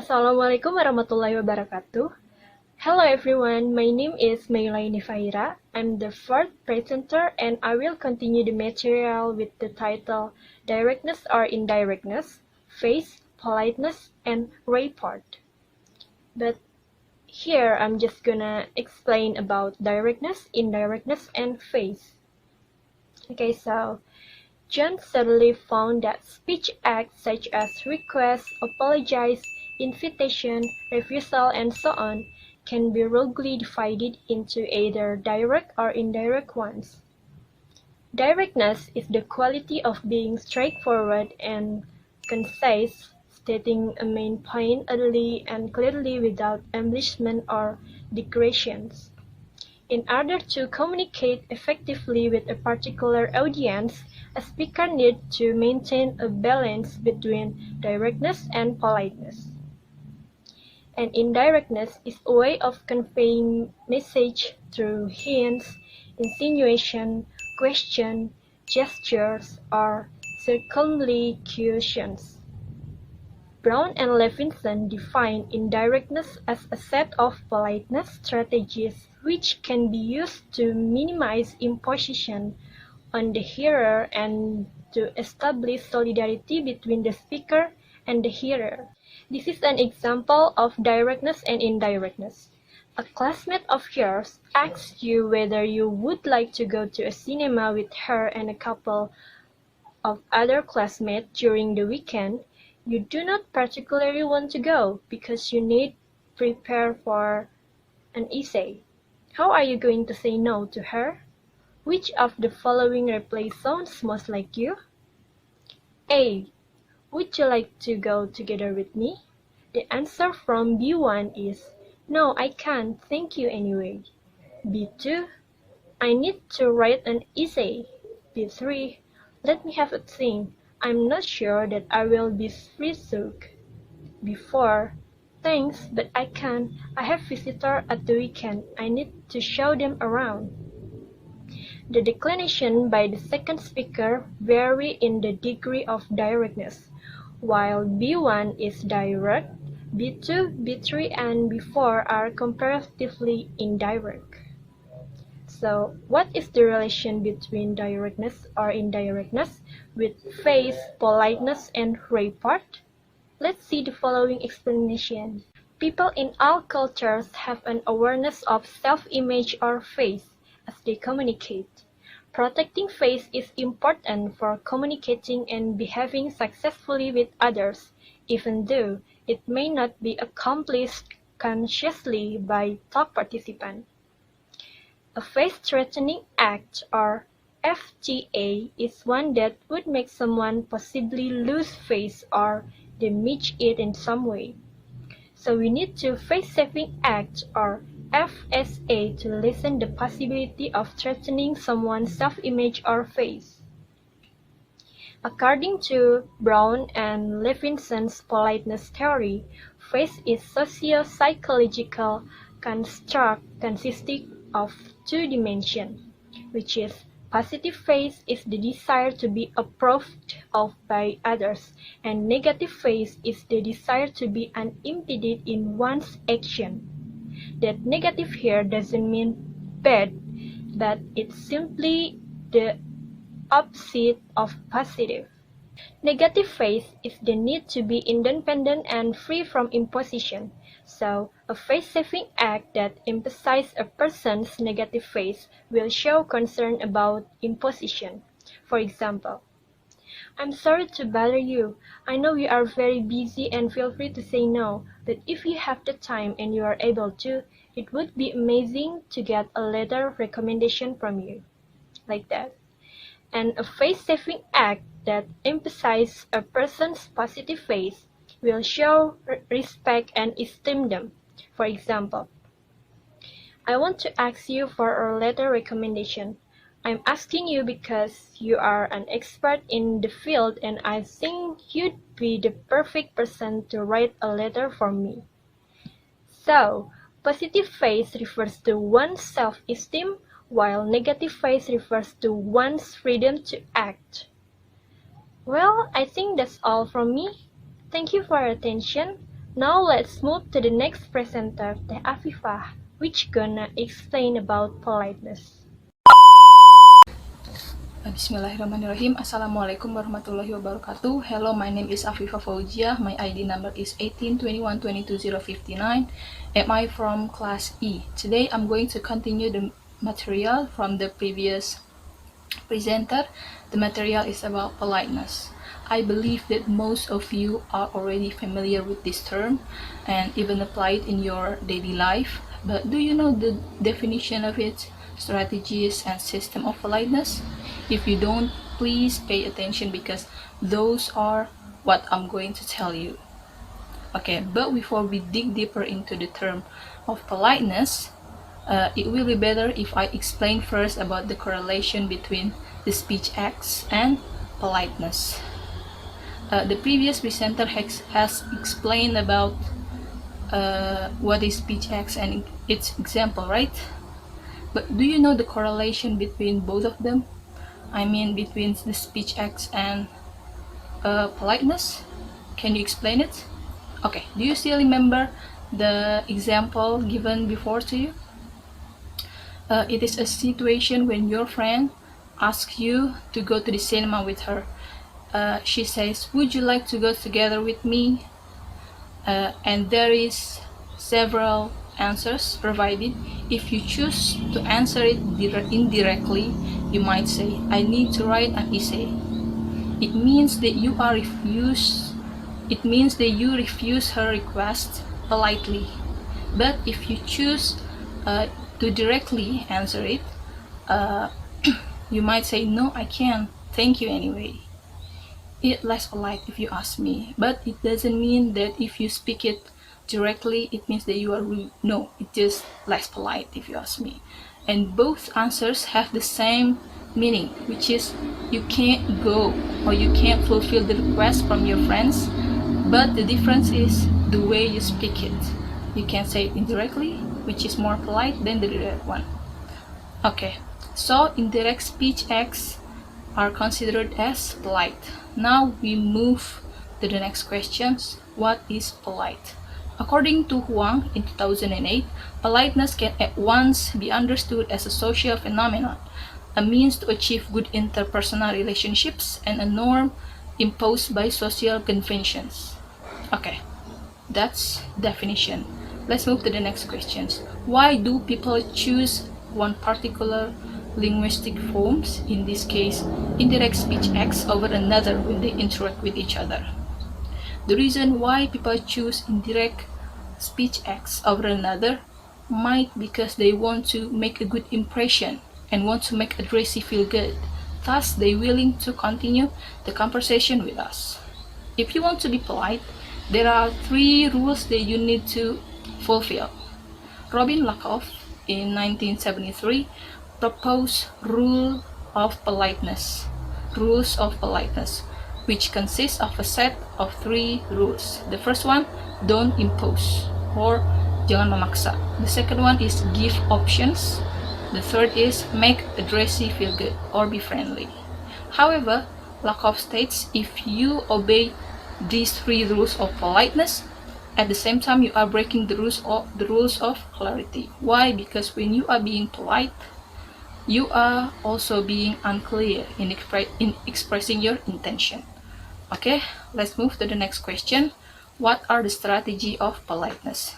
Assalamualaikum warahmatullahi wabarakatuh. Hello everyone, my name is Meylla Yuni Fahirra. I'm the fourth presenter and I will continue the material with the title Directness or Indirectness, Face, Politeness, and Rapport. But here I'm just gonna explain about directness, indirectness, and face. Okay, so John suddenly found that speech acts such as request, apologize, invitation, refusal, and so on can be roughly divided into either direct or indirect ones. Directness is the quality of being straightforward and concise, stating a main point early and clearly without embellishment or digressions. In order to communicate effectively with a particular audience, a speaker needs to maintain a balance between directness and politeness. And indirectness is a way of conveying message through hints, insinuation, question, gestures, or circumlocutions. Brown and Levinson define indirectness as a set of politeness strategies which can be used to minimize imposition on the hearer and to establish solidarity between the speaker and the hearer. This is an example of directness and indirectness. A classmate of yours asks you whether you would like to go to a cinema with her and a couple of other classmates during the weekend. You do not particularly want to go because you need to prepare for an essay. How are you going to say no to her? Which of the following reply sounds most like you? A. Would you like to go together with me? The answer from B1 is, no, I can't, thank you anyway. B2, I need to write an essay. B3, let me have a think. I'm not sure that I will be free soon. B4, thanks, but I can't. I have visitors at the weekend. I need to show them around. The declination by the second speaker vary in the degree of directness. While B1 is direct, B2, B3, and B4 are comparatively indirect. So, what is the relation between directness or indirectness with face, politeness, and rapport? Let's see the following explanation. People in all cultures have an awareness of self-image or face as they communicate. Protecting face is important for communicating and behaving successfully with others, even though it may not be accomplished consciously by talk participants. A face-threatening act, or FTA, is one that would make someone possibly lose face or damage it in some way. So we need to face-saving act, or FSA, to lessen the possibility of threatening someone's self-image or face. According to Brown and Levinson's politeness theory, face is socio-psychological construct consisting of two dimensions, which is positive face is the desire to be approved of by others, and negative face is the desire to be unimpeded in one's action. That negative here doesn't mean bad, but it's simply the opposite of positive. Negative face is the need to be independent and free from imposition. So, a face-saving act that emphasizes a person's negative face will show concern about imposition. For example, I'm sorry to bother you. I know you are very busy and feel free to say no, but if you have the time and you are able to, it would be amazing to get a letter recommendation from you. Like that. And a face-saving act that emphasizes a person's positive face will show respect and esteem them. For example, I want to ask you for a letter recommendation. I'm asking you because you are an expert in the field and I think you'd be the perfect person to write a letter for me. So, positive face refers to one's self-esteem, while negative face refers to one's freedom to act. Well, I think that's all from me. Thank you for your attention. Now let's move to the next presenter, the Afifah, which gonna explain about politeness. Bismillahirrahmanirrahim. Assalamualaikum warahmatullahi wabarakatuh. Hello, my name is Afifah Fauziyyah. My ID number is 1821222059. Am I from class E? Today I'm going to continue the material from the previous presenter. The material is about politeness. I believe that most of you are already familiar with this term and even apply it in your daily life. But do you know the definition of it, strategies, and system of politeness? If you don't, please pay attention because those are what I'm going to tell you. Okay, but before we dig deeper into the term of politeness, it will be better if I explain first about the correlation between the speech acts and politeness. The previous presenter has explained about what is speech acts and its example, right? But do you know the correlation between both of them? I mean between the speech acts and politeness? Can you explain it? Okay, do you still remember the example given before to you? It is a situation when your friend asks you to go to the cinema with her. She says, would you like to go together with me? And there is several answers provided. If you choose to answer it indirectly, you might say, I need to write an essay. It means that you refuse her request politely. But if you choose to directly answer it, you might say, no, I can't, thank you anyway. It's less polite if you ask me, but it doesn't mean that if you speak it directly, it means that you are rude. No, it's just less polite if you ask me. And both answers have the same meaning, which is you can't go or you can't fulfill the request from your friends, but the difference is the way you speak it. You can say it indirectly, which is more polite than the direct one. Okay, so indirect speech acts are considered as polite. Now we move to the next questions. What is polite? According to Huang in 2008, politeness can at once be understood as a social phenomenon, a means to achieve good interpersonal relationships, and a norm imposed by social conventions. Okay, that's definition. Let's move to the next questions. Why do people choose one particular linguistic forms, in this case indirect speech acts, over another when they interact with each other? The reason why people choose indirect speech acts over another might because they want to make a good impression and want to make addressee feel good. Thus, they're willing to continue the conversation with us. If you want to be polite, there are 3 rules that you need to fulfill. Robin Lakoff in 1973 proposed rules of politeness, which consists of a set of 3 rules. The first one, don't impose or jangan memaksa. The second one is give options. The third is make addressee feel good or be friendly. However, Lakoff states if you obey these 3 rules of politeness, at the same time you are breaking the rules of clarity. Why? Because when you are being polite, you are also being unclear in expressing your intention. Okay, let's move to the next question. What are the strategy of politeness?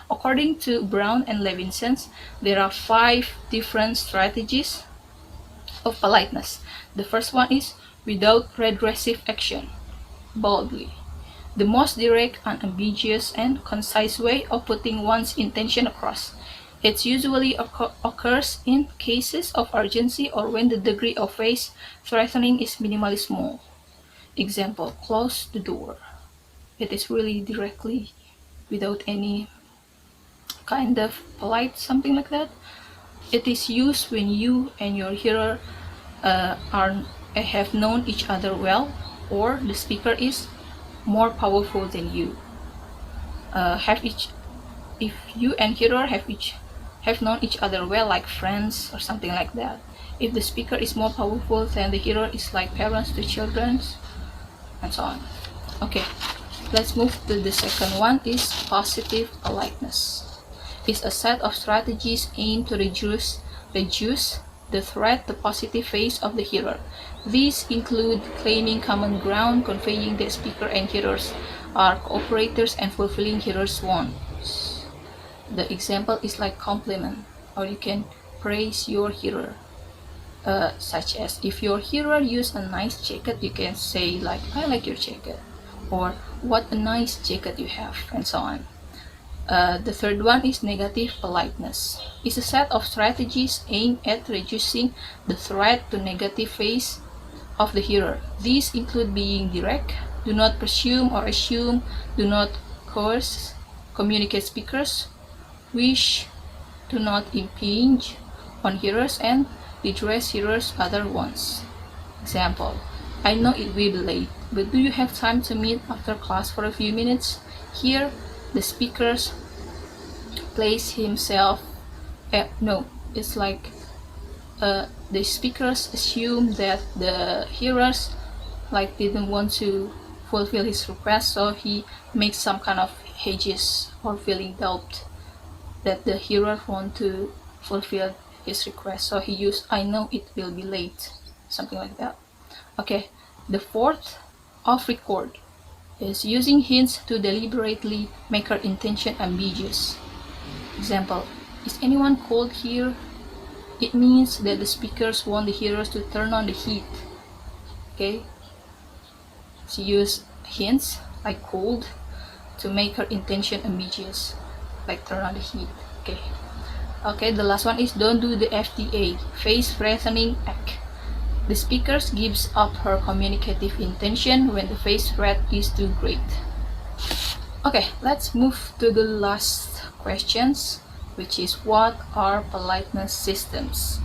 According to Brown and Levinson, there are 5 different strategies of politeness. The first one is without regressive action, boldly. The most direct, unambiguous, and concise way of putting one's intention across. It usually occurs in cases of urgency or when the degree of face threatening is minimally small. Example, close the door. It is really directly without any kind of polite, something like that. It is used when you and your hearer have known each other well, or the speaker is more powerful than you. If you and hearer have known each other well, like friends or something like that. If the speaker is more powerful, then the hearer is like parents to children, and so on. Okay, let's move to the second one, is positive politeness. It's a set of strategies aimed to reduce the threat to positive face of the hearer. These include claiming common ground, conveying that speaker and hearers are cooperators, and fulfilling hearers' wants. The example is like compliment, or you can praise your hearer. Such as if your hearer use a nice jacket, you can say like, I like your jacket, or what a nice jacket you have, and so on. The third one is negative politeness. It's a set of strategies aimed at reducing the threat to negative face of the hearer. These include being direct, do not presume or assume, do not coerce, communicate speakers, wish to not impinge on hearers, and redress hearers' other wants. Example, I know it will be late, but do you have time to meet after class for a few minutes? Here, the speakers place himself, no, it's like the speakers assume that the hearers like didn't want to fulfill his request, so he makes some kind of hedges or feeling doubt that the hearer want to fulfill his request, so he used I know it will be late, something like that. Okay, the fourth, off record, is using hints to deliberately make our intention ambiguous. Example, is anyone cold here? It means that the speakers want the hearers to turn on the heat. Okay, she used hints like cold to make her intention ambiguous, like turn on the heat. Okay, the last one is don't do the FDA, face threatening act. The speakers gives up her communicative intention when the face threat is too great. Okay, let's move to the last questions, which is what are politeness systems?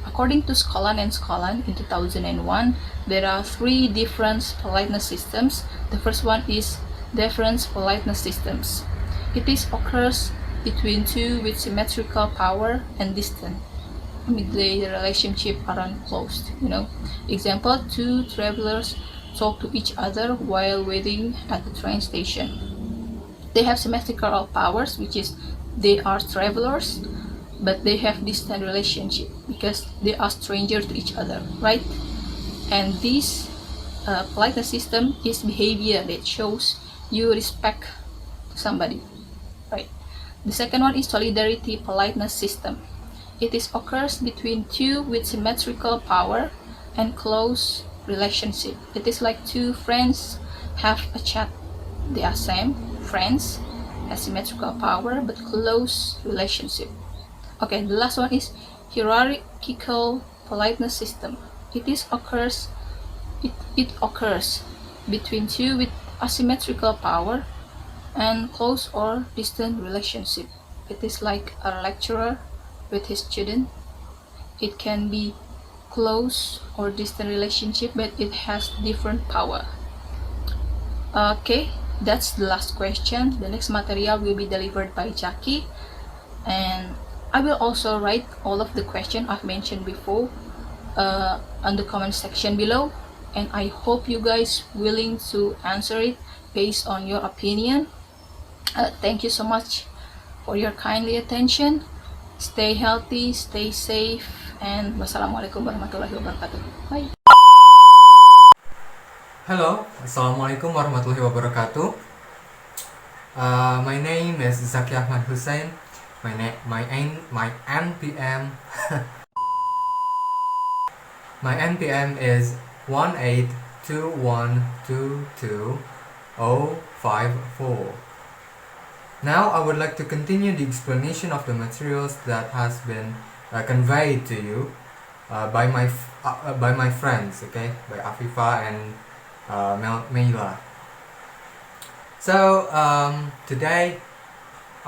According to Skolan and Skolan in 2001, there are 3 different politeness systems. The first one is deference politeness systems. It occurs between two with symmetrical power and distance. The relationship aren't closed, Example, 2 travelers talk to each other while waiting at the train station. They have symmetrical powers, which is they are travelers, but they have distant relationship because they are strangers to each other, right? And this politeness system is behavior that shows you respect somebody, right? The second one is solidarity politeness system. It occurs between 2 with symmetrical power and close relationship. It is like 2 friends have a chat. They are same friends, has symmetrical power but close relationship. Okay, the last one is hierarchical politeness system. It occurs between 2 with asymmetrical power and close or distant relationship. It is like a lecturer with his student. It can be close or distant relationship, but it has different power. Okay, that's the last question. The next material will be delivered by Zaky, and I will also write all of the questions I've mentioned before on the comment section below, and I hope you guys willing to answer it based on your opinion. Thank you so much for your kindly attention. Stay healthy, stay safe, and wassalamualaikum warahmatullahi wabarakatuh. Bye. Hello, assalamualaikum warahmatullahi wabarakatuh. My name is Zaky A Husain. My NPM my NPM is 182122054. Now I would like to continue the explanation of the materials that has been conveyed to you by my friends, okay, by Afifah and Meylla. So today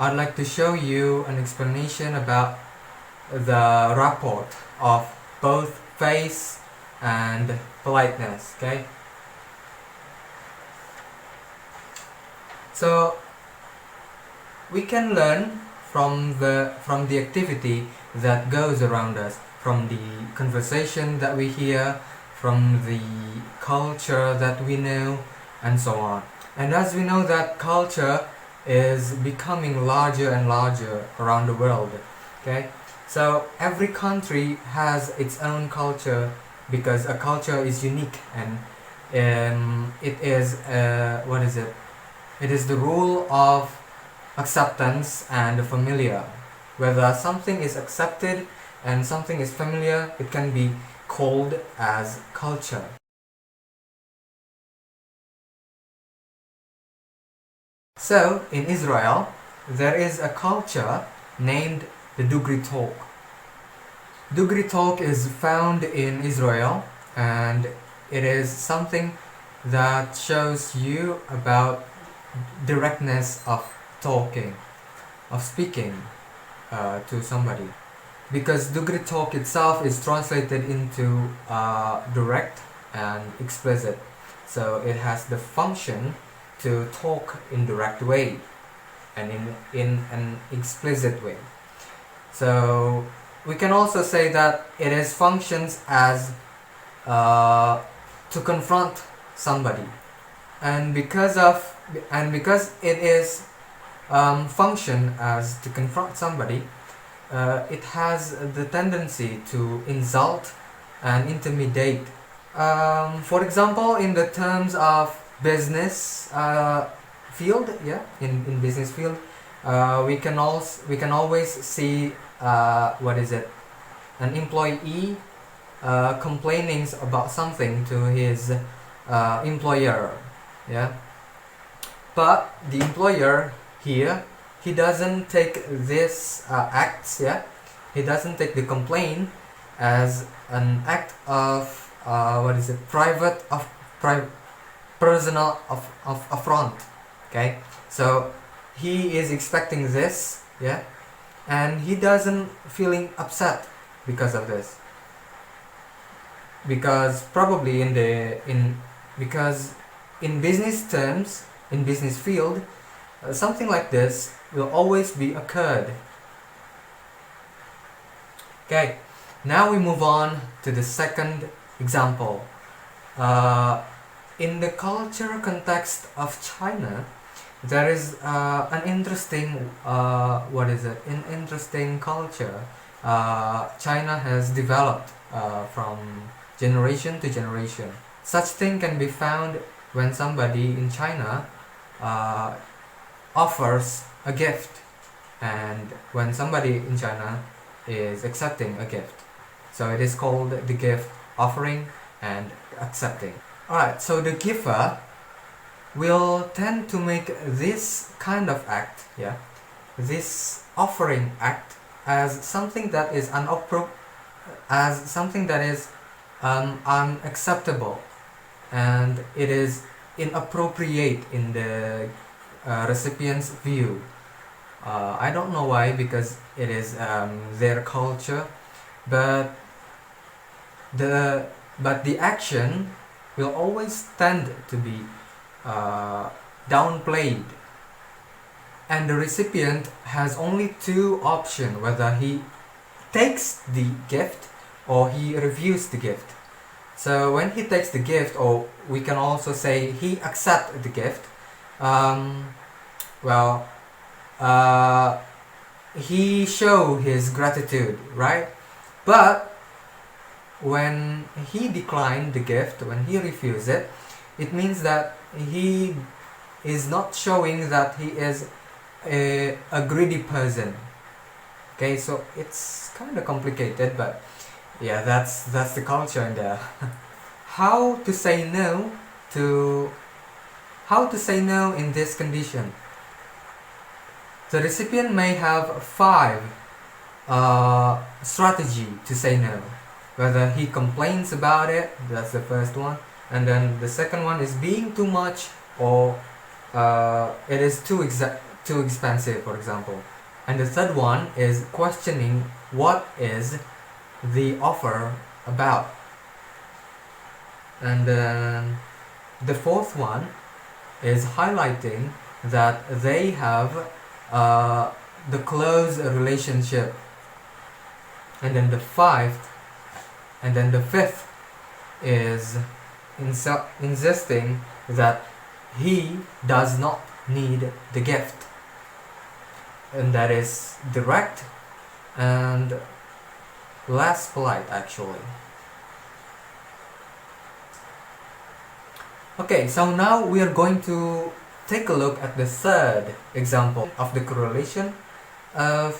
I'd like to show you an explanation about the rapport of both face and politeness, okay? So we can learn from the activity that goes around us, from the conversation that we hear, from the culture that we know, and so on. And as we know that culture is becoming larger and larger around the world. Okay, so every country has its own culture because a culture is unique, and it is what is it? It is the rule of acceptance and familiar. Whether something is accepted and something is familiar, it can be called as culture. So, in Israel, there is a culture named the Dugri talk. Dugri talk is found in Israel, and it is something that shows you about directness of talking, of speaking to somebody. Because Dugri talk itself is translated into direct and explicit. So it has the function to talk in direct way and in an explicit way. So we can also say that it is functions as to confront somebody, and because it is function as to confront somebody, it has the tendency to insult and intimidate. For example, in the terms of business field, in business field, we can always see what is it? An employee complaining about something to his employer, yeah. But the employer here, he doesn't take this acts, yeah. He doesn't take the complaint as an act of personal of affront. Okay, so he is expecting this, yeah, and he doesn't feeling upset because of this, because probably because in business terms, in business field, something like this will always be occurred. Okay, now we move on to the second example. In the cultural context of China, there is an interesting interesting culture China has developed from generation to generation. Such thing can be found when somebody in China offers a gift, and when somebody in China is accepting a gift. So it is called the gift offering and accepting. Alright, so the giver will tend to make this kind of act, this offering act, as something that is unacceptable, and it is inappropriate in the recipient's view. I don't know why, because it is their culture, but the action will always tend to be downplayed, and the recipient has only two options, whether he takes the gift or he reviews the gift. So when he takes the gift, or we can also say he accepts the gift, he show his gratitude, right? But when he declined the gift, when he refused it, it means that he is not showing that he is a greedy person. Okay, so it's kind of complicated, but yeah, that's the culture in there. How to say no in this condition? The recipient may have 5 strategy to say no. Whether he complains about it, that's the first one, and then the second one is being too much, or it is too expensive, for example. And the third one is questioning what is the offer about. And then the fourth one is highlighting that they have the close relationship. And then the fifth is insisting that he does not need the gift. And that is direct and less polite actually. Okay, so now we are going to take a look at the third example of the correlation of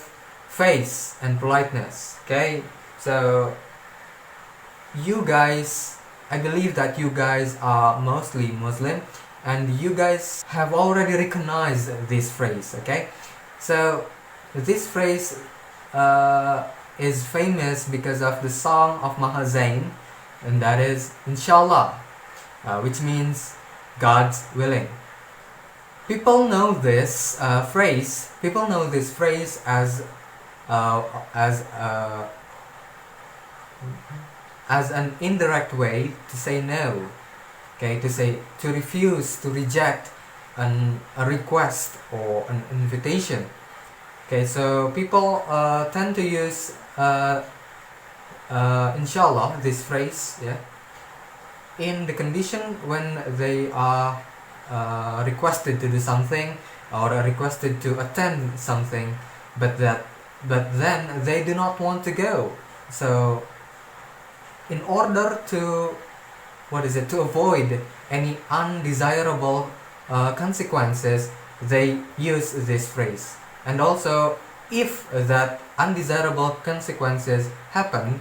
face and politeness. Okay, so you guys, I believe that you guys are mostly Muslim and you guys have already recognized this phrase. Okay, so this phrase is famous because of the song of Husain, and that is Inshallah, which means God's willing. People know this phrase. People know this phrase as an indirect way to say no. Okay, to refuse, to reject a request or an invitation. Okay, so people tend to use inshallah, this phrase, yeah, in the condition when they are requested to do something or requested to attend something, but then they do not want to go. So in order to to avoid any undesirable consequences, they use this phrase. And also, if that undesirable consequences happened,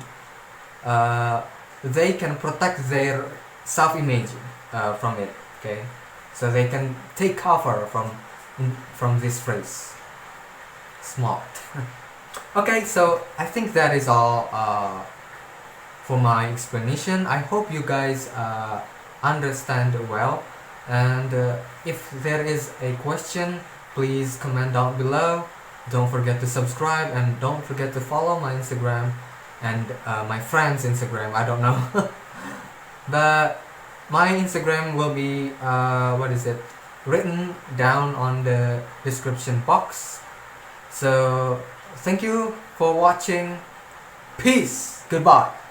they can protect their self-image from it. Okay, so they can take cover from this phrase. Smart. Okay, so I think that is all for my explanation. I hope you guys understand well, and if there is a question, please comment down below. Don't forget to subscribe and don't forget to follow my Instagram and my friend's Instagram. I don't know. But my Instagram will be written down on the description box. So thank you for watching. Peace. Goodbye.